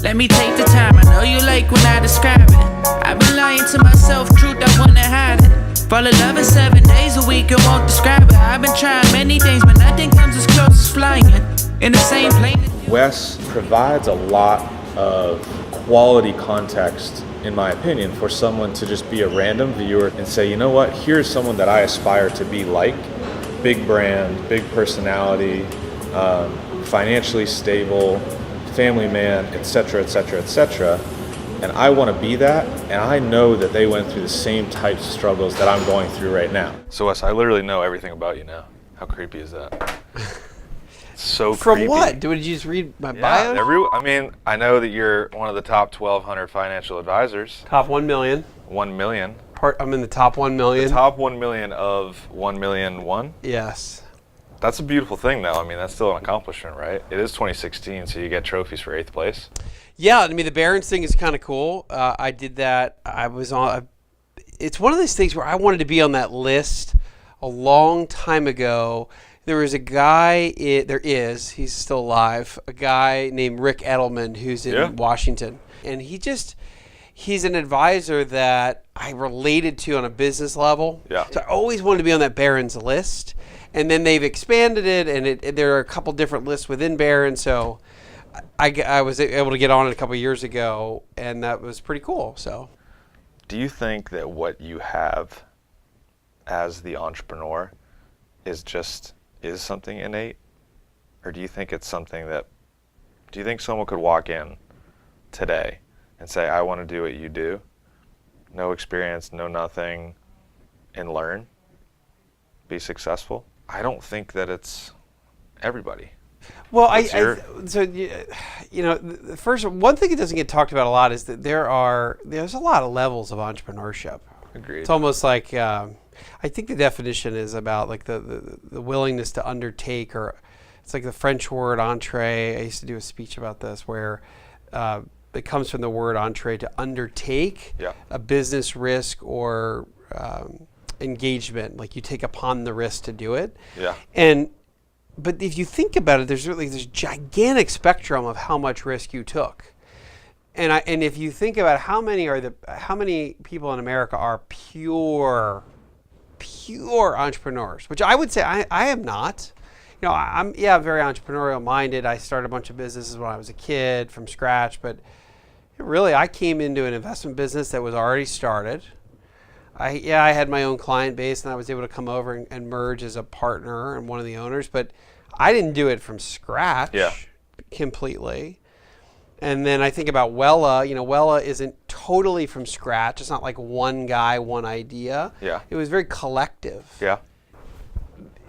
Let me take the time, I know you like when I describe it. I've been lying to myself, truth I wanna hide it. Fall in love in 7 days a week and won't describe it. I've been trying many things, but nothing comes as close as flying in the same plane. Wes provides a lot of quality context, in my opinion, for someone to just be a random viewer and say, you know what, here's someone that I aspire to be like. Big brand, big personality, financially stable, family man, etc., etc., etc. And I want to be that, and I know that they went through the same types of struggles that I'm going through right now. So Wes, I literally know everything about you now. How creepy is that? So From creepy. what? Did you just read my bio? I mean, I know that you're one of the top 1,200 financial advisors. Top 1 million. 1 million. I'm in the top 1 million. The top 1 million of 1 million one? Yes. That's a beautiful thing, though. I mean, that's still an accomplishment, right? It is 2016, so you get trophies for 8th place. Yeah, I mean, the Barron's thing is kind of cool. I did that. I was on. It's one of those things where I wanted to be on that list a long time ago. There was a guy, he's still alive, a guy named Rick Edelman who's in Washington. And he's an advisor that I related to on a business level. Yeah. So I always wanted to be on that Barron's list. And then they've expanded it, and there are a couple different lists within Barron's. So I was able to get on it a couple years ago, and that was pretty cool. So, do you think that what you have as the entrepreneur is something innate, or do you think it's something that? Do you think someone could walk in today and say, "I want to do what you do," no experience, no nothing, and learn, be successful? I don't think that it's everybody. Well, the first one thing that doesn't get talked about a lot is that there's a lot of levels of entrepreneurship. Agreed. It's almost like I think the definition is about like the willingness to undertake, or it's like the French word entree. I used to do a speech about this where it comes from the word entree, to undertake a business risk or engagement, like you take upon the risk to do it. Yeah. But if you think about it, there's this gigantic spectrum of how much risk you took. And if you think about how many people in America are pure entrepreneurs, which I would say I am not. You know, I'm very entrepreneurial minded. I started a bunch of businesses when I was a kid from scratch, but really I came into an investment business that was already started. I had my own client base, and I was able to come over and merge as a partner and one of the owners, but I didn't do it from scratch completely. And then I think about Wela. Wela isn't totally from scratch. It's not like one guy, one idea. Yeah. It was very collective. Yeah.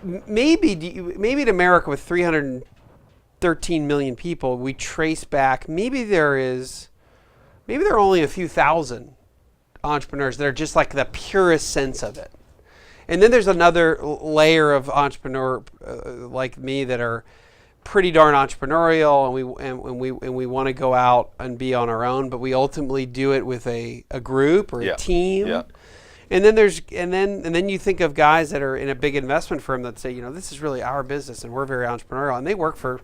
Maybe in America with 313 million people, we trace back, maybe there are only a few thousand entrepreneurs that are just like the purest sense of it. And then there's another layer of entrepreneur like me that are pretty darn entrepreneurial, and we want to go out and be on our own, but we ultimately do it with a group or a team. Yeah. And then you think of guys that are in a big investment firm that say, this is really our business and we're very entrepreneurial, and they work for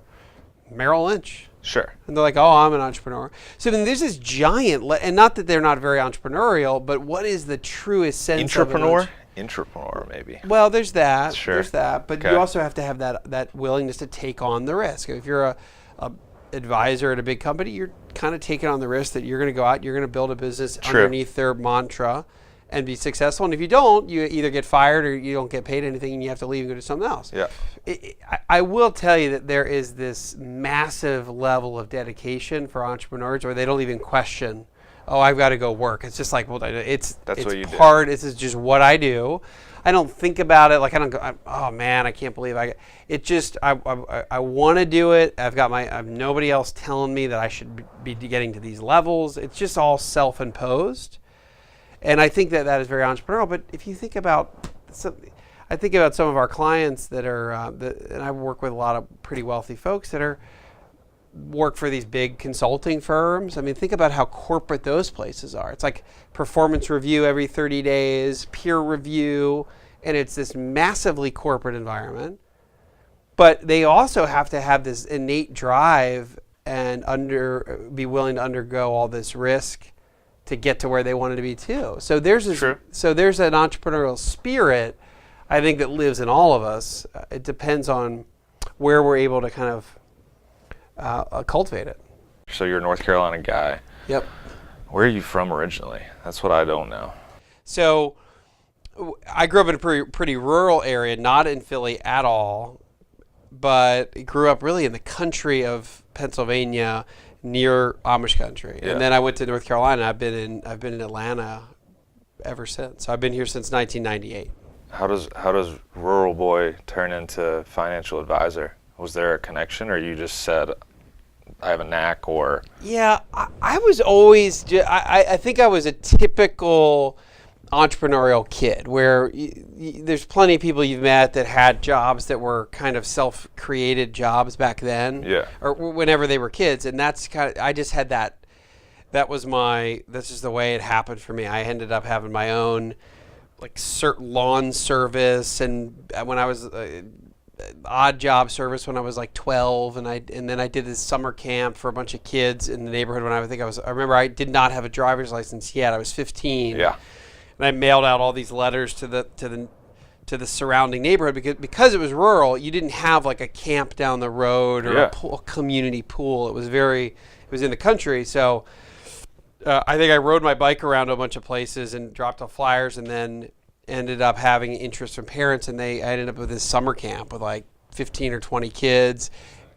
Merrill Lynch. Sure. And they're like, oh, I'm an entrepreneur. So then there's this giant, and not that they're not very entrepreneurial, but what is the truest sense of Intrapreneur, maybe. Well, there's that. Sure. There's that. But you also have to have that willingness to take on the risk. If you're a advisor at a big company, you're kind of taking on the risk that you're going to go out, you're going to build a business underneath their mantra and be successful. And if you don't, you either get fired or you don't get paid anything, and you have to leave and go to something else. Yeah. I will tell you that there is this massive level of dedication for entrepreneurs where they don't even question, oh, I've got to go work. It's just like, well, it's what you part. do. This is just what I do. I don't think about it. Like I don't go, oh man, I can't believe I want to do it. I've nobody else telling me that I should be getting to these levels. It's just all self-imposed. And I think that is very entrepreneurial. But if you think about some of our clients that are, and I work with a lot of pretty wealthy folks that work for these big consulting firms. I mean, think about how corporate those places are. It's like performance review every 30 days, peer review, and it's this massively corporate environment. But they also have to have this innate drive and be willing to undergo all this risk to get to where they wanted to be too. So there's an entrepreneurial spirit, I think, that lives in all of us. It depends on where we're able to kind of cultivate it. So you're a North Carolina guy. Yep. Where are you from originally? That's what I don't know. So I grew up in a pretty rural area, not in Philly at all, but grew up really in the country of Pennsylvania, near Amish country. Yeah. And then I went to North Carolina. I've been in Atlanta ever since. So I've been here since 1998. How does rural boy turn into financial advisor? Was there a connection, or you just said, I have a knack? Or yeah, I was always I think I was a typical entrepreneurial kid where there's plenty of people you've met that had jobs that were kind of self-created jobs back then, or whenever they were kids, and that's kind of, I just had that was this is the way it happened for me. I ended up having my own like lawn service, and when I was odd job service when I was like 12, and then I did this summer camp for a bunch of kids in the neighborhood when I remember I did not have a driver's license yet. I was 15. Yeah. And I mailed out all these letters to the surrounding neighborhood because it was rural. You didn't have like a camp down the road or a community pool. It was in the country. So I think I rode my bike around a bunch of places and dropped off flyers, and then ended up having interest from parents, and I ended up with this summer camp with like 15 or 20 kids,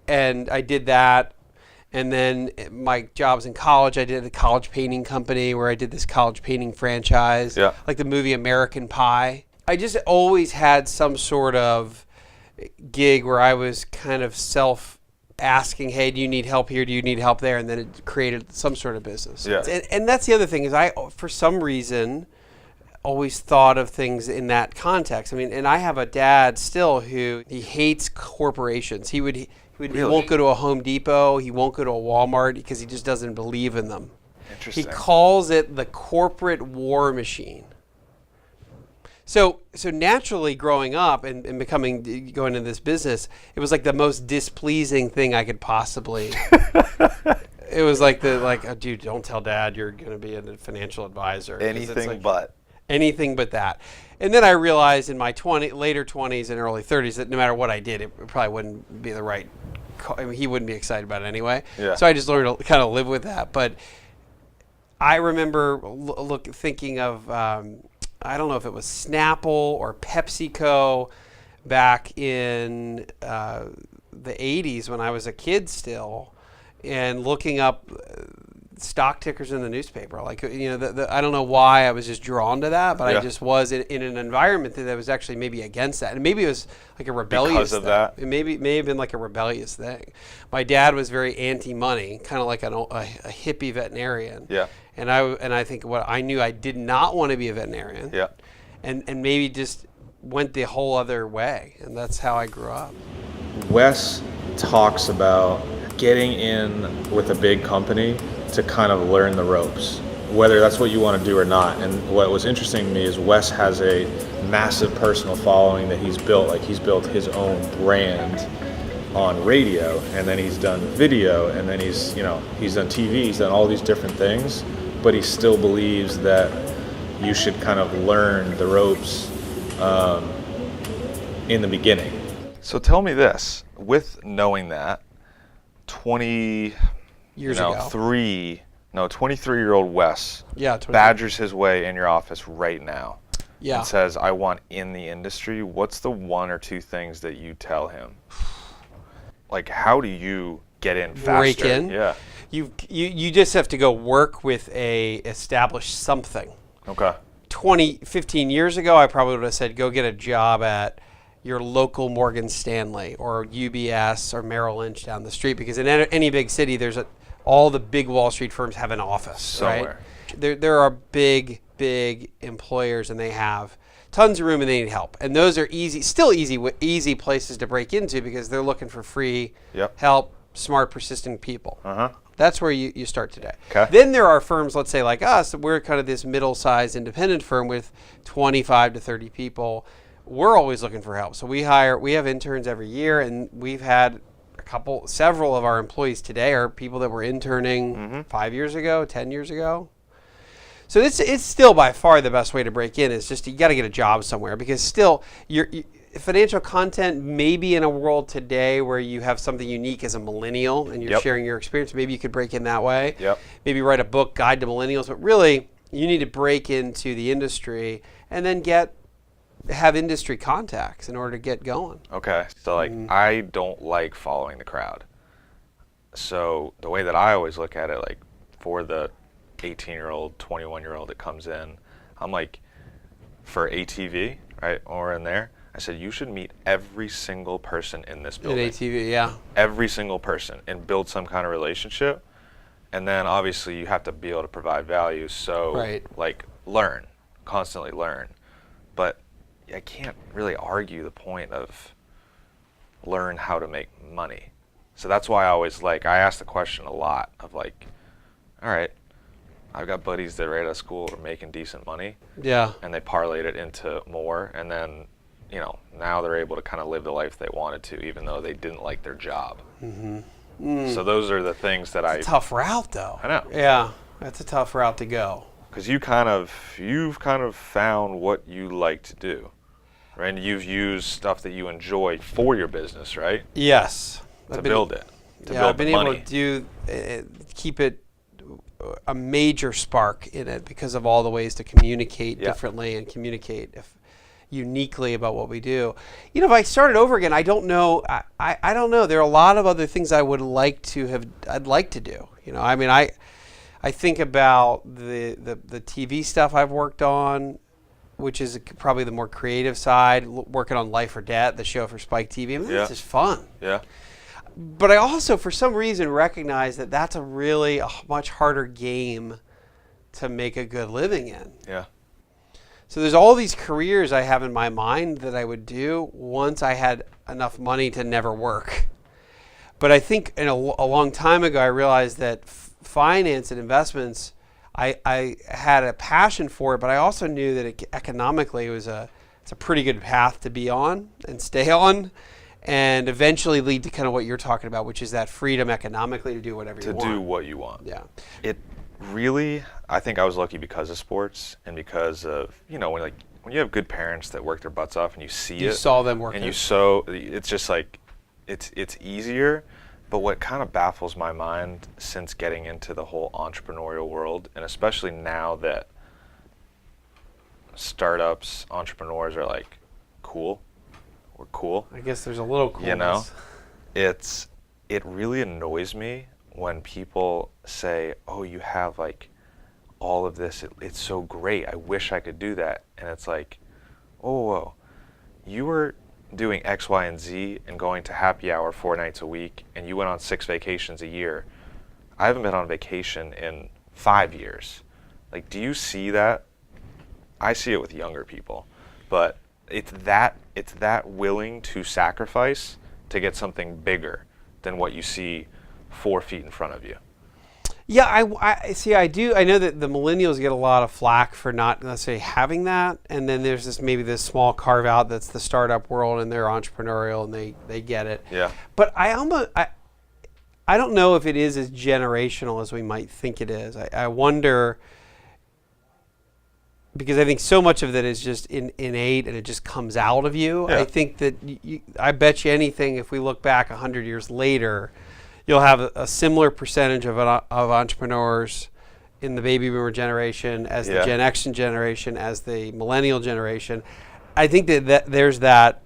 and I did that. And then my jobs in college, I did a college painting company where I did this college painting franchise, like the movie American Pie. I just always had some sort of gig where I was kind of asking, hey, do you need help here? Do you need help there? And then it created some sort of business. Yeah. And that's the other thing is I, for some reason, always thought of things in that context. I mean, and I have a dad still who he hates corporations. He won't go to a Home Depot. He won't go to a Walmart because he just doesn't believe in them. Interesting. He calls it the corporate war machine. So naturally, growing up and going into this business, it was like the most displeasing thing I could possibly. It was like oh, dude, don't tell Dad you're going to be a financial advisor. Anything but that. And then I realized in my later 20s and early 30s that no matter what I did, it probably wouldn't be the right. I mean, he wouldn't be excited about it anyway. Yeah. So I just learned to kind of live with that. But I remember thinking of. I don't know if it was Snapple or PepsiCo back in the 80s when I was a kid still, and looking up stock tickers in the newspaper. Like, I don't know why I was just drawn to that, but I just was in an environment that was actually maybe against that. And maybe it was like a rebellious thing. That. It may have been like a rebellious thing. My dad was very anti-money, kind of like a hippie veterinarian. Yeah. And I think I knew I did not want to be a veterinarian. Yeah. And maybe just went the whole other way. And that's how I grew up. Wes talks about getting in with a big company to kind of learn the ropes, whether that's what you want to do or not. And what was interesting to me is Wes has a massive personal following that he's built. Like, he's built his own brand on radio, and then he's done video, and then he's done TV, he's done all these different things, but he still believes that you should kind of learn the ropes in the beginning. So tell me this, with knowing that 23-year-old Wes badgers his way in your office right now and says, I want in the industry, what's the one or two things that you tell him? Like, how do you get in faster? Break in? Yeah. You just have to go work with a established something. Okay. 15 years ago, I probably would have said, go get a job at your local Morgan Stanley or UBS or Merrill Lynch down the street, because in any big city, all the big Wall Street firms have an office somewhere. Right? There are big employers, and they have tons of room, and they need help. And those are easy places to break into because they're looking for free help, smart, persistent people. Uh-huh. That's where you start today. Okay. Then there are firms, let's say like us, we're kind of this middle-sized independent firm with 25 to 30 people. We're always looking for help. So we have interns every year, and we've had a several of our employees today are people that were interning 5 years ago, 10 years ago. So it's still by far the best way to break in is just you got to get a job somewhere, because still your financial content, maybe in a world today where you have something unique as a millennial and you're sharing your experience, maybe you could break in that way. Maybe write a book, Guide to Millennials, but really you need to break into the industry and then have industry contacts in order to get going. Okay, so like I don't like following the crowd. So the way that I always look at it, like for the 18-year-old, 21-year-old that comes in, I'm like, for ATV, right, or in there, I said, you should meet every single person in this building. In ATV, yeah. Every single person, and build some kind of relationship. And then obviously you have to be able to provide value. So like constantly learn. But I can't really argue the point of learn how to make money. So that's why I ask the question a lot of like, all right, I've got buddies that are right out of school are making decent money. Yeah. And they parlayed it into more, and then, now they're able to kind of live the life they wanted to, even though they didn't like their job. So those are the things that It's a tough route, though. I know. Yeah, that's a tough route to go. Because you've kind of found what you like to do, right? And you've used stuff that you enjoy for your business, right? Yes. To build it. I've been able to keep it a major spark in it because of all the ways to communicate differently and communicate uniquely about what we do. If I started over again, I don't know. I don't know. There are a lot of other things I'd like to do. I think about the TV stuff I've worked on, which is probably the more creative side, working on Life or Debt, the show for Spike TV. It's just fun. Yeah. But I also, for some reason, recognize that that's a much harder game to make a good living in. Yeah. So there's all these careers I have in my mind that I would do once I had enough money to never work. But I think a long time ago, I realized that finance and investments, I had a passion for it, but I also knew that economically it's a pretty good path to be on and stay on, and eventually lead to kind of what you're talking about, which is that freedom economically to do whatever you want. To do what you want. Yeah. It really, I think I was lucky because of sports and because of, when you have good parents that work their butts off and you see it. You saw them working. And it's just like, it's easier. But what kind of baffles my mind since getting into the whole entrepreneurial world, and especially now that startups, entrepreneurs are like, cool. We're cool. I guess there's a little coolness. It really annoys me when people say, oh, you have like all of this, it's so great, I wish I could do that. And it's like, whoa, you were doing X, Y, and Z and going to happy hour 4 nights a week, and you went on 6 vacations a year. I haven't been on vacation in 5 years. Like, do you see that? I see it with younger people, but it's that willing to sacrifice to get something bigger than what you see 4 feet in front of you. Yeah, I see. I do. I know that the millennials get a lot of flack for not necessarily having that, and then there's this small carve out that's the startup world, and they're entrepreneurial and they get it. Yeah. But I don't know if it is as generational as we might think it is. I wonder, because I think so much of that is just innate and it just comes out of you. Yeah. I think that I bet you anything, if we look back 100 years later, you'll have a similar percentage of entrepreneurs in the baby boomer generation as the Gen X generation, as the millennial generation. I think that there's that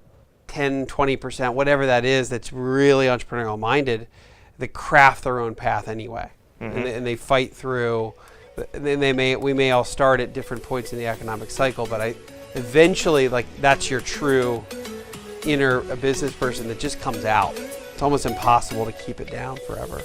10, 20%, whatever that is, that's really entrepreneurial minded, that craft their own path anyway. Mm-hmm. And they fight through. We may all start at different points in the economic cycle, but eventually, like, that's your true inner business person that just comes out. It's almost impossible to keep it down forever.